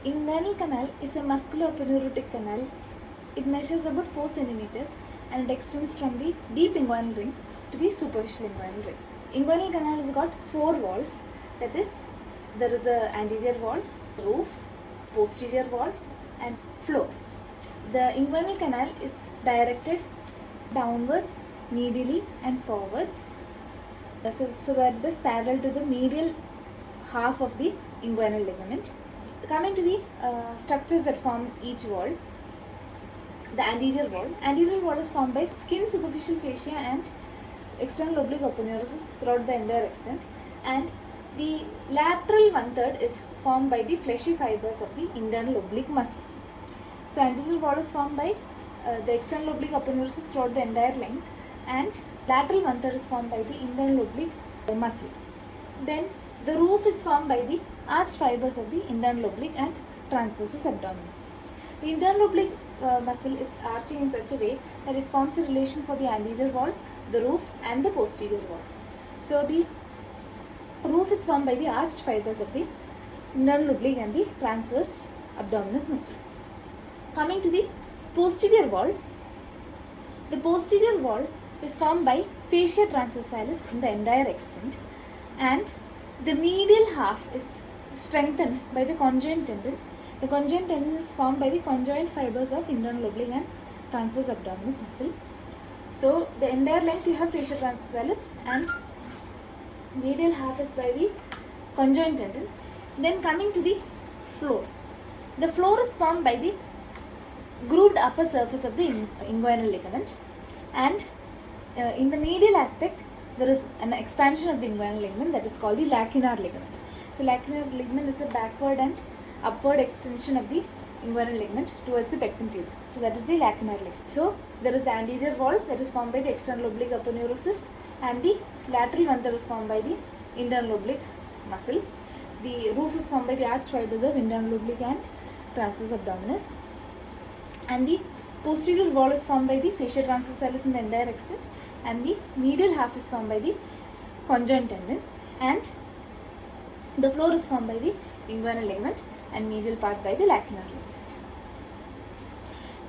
Inguinal canal is a musculoponeurotic canal. It measures about 4 centimeters and it extends from the deep inguinal ring to the superficial inguinal ring. Inguinal canal has got 4 walls, that is, there is a anterior wall, roof, posterior wall and floor. The inguinal canal is directed downwards, medially and forwards. So that it is parallel to the medial half of the inguinal ligament. Coming to the structures that form each wall, the anterior wall. Anterior wall is formed by skin, superficial fascia and external oblique aponeurosis throughout the entire extent, and the lateral 1/3 is formed by the fleshy fibers of the internal oblique muscle. So anterior wall is formed by the external oblique aponeurosis throughout the entire length, and lateral 1/3 is formed by the internal oblique muscle. Then the roof is formed by the arched fibers of the internal oblique and transversus abdominis. The internal oblique muscle is arching in such a way that it forms a relation for the anterior wall, the roof and the posterior wall. So the roof is formed by the arched fibers of the internal oblique and the transverse abdominis muscle. Coming to the posterior wall, the posterior wall is formed by fascia transversalis in the entire extent, and the medial half is strengthened by the conjoint tendon. The conjoint tendon is formed by the conjoint fibers of internal oblique and transverse abdominis muscle. So the entire length you have fascia transversalis and medial half is by the conjoint tendon. Then coming to the floor. The floor is formed by the grooved upper surface of the inguinal ligament, and in the medial aspect there is an expansion of the inguinal ligament that is called the lacunar ligament. So lacunar ligament is a backward and upward extension of the inguinal ligament towards the pecten pubis. So that is the lacunar ligament. So there is the anterior wall that is formed by the external oblique aponeurosis, and the lateral 1/3 is formed by the internal oblique muscle. The roof is formed by the arched fibers of internal oblique and transverse abdominis, and the posterior wall is formed by the fascia transversalis in the entire extent, and the medial half is formed by the conjoint tendon, and the floor is formed by the inguinal ligament and medial part by the lacunar ligament.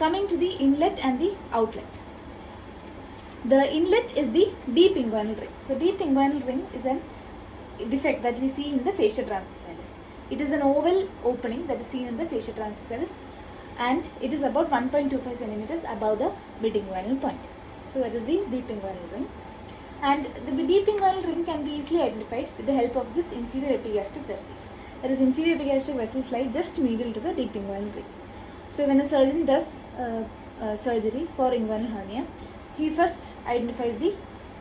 Coming to the inlet and the outlet. The inlet is the deep inguinal ring. So deep inguinal ring is a defect that we see in the fascia transversalis. It is an oval opening that is seen in the fascia transversalis, and it is about 1.25 centimeters above the mid-inguinal point. So that is the deep inguinal ring. And the deep inguinal ring can be easily identified with the help of this inferior epigastric vessels. That is, inferior epigastric vessels lie just medial to the deep inguinal ring. So when a surgeon does surgery for inguinal hernia, he first identifies the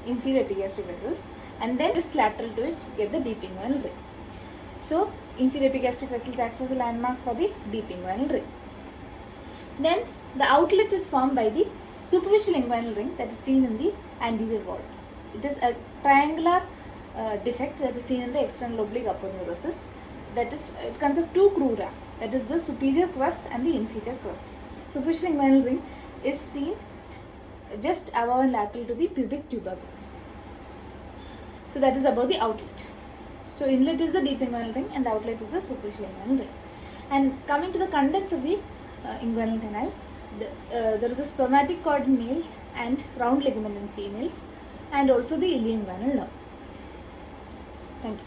inferior epigastric vessels and then just lateral to it get the deep inguinal ring. So inferior epigastric vessels acts as a landmark for the deep inguinal ring. Then the outlet is formed by the superficial inguinal ring that is seen in the anterior wall. It is a triangular defect that is seen in the external oblique aponeurosis. That is, it consists of 2 crura, that is the superior crus and the inferior crus. Superficial inguinal ring is seen just above and lateral to the pubic tubercle. So that is about the outlet. So inlet is the deep inguinal ring and the outlet is the superficial inguinal ring. And coming to the contents of the inguinal canal, there is a spermatic cord in males and round ligament in females, and also the ilioinguinal nerve. Thank you.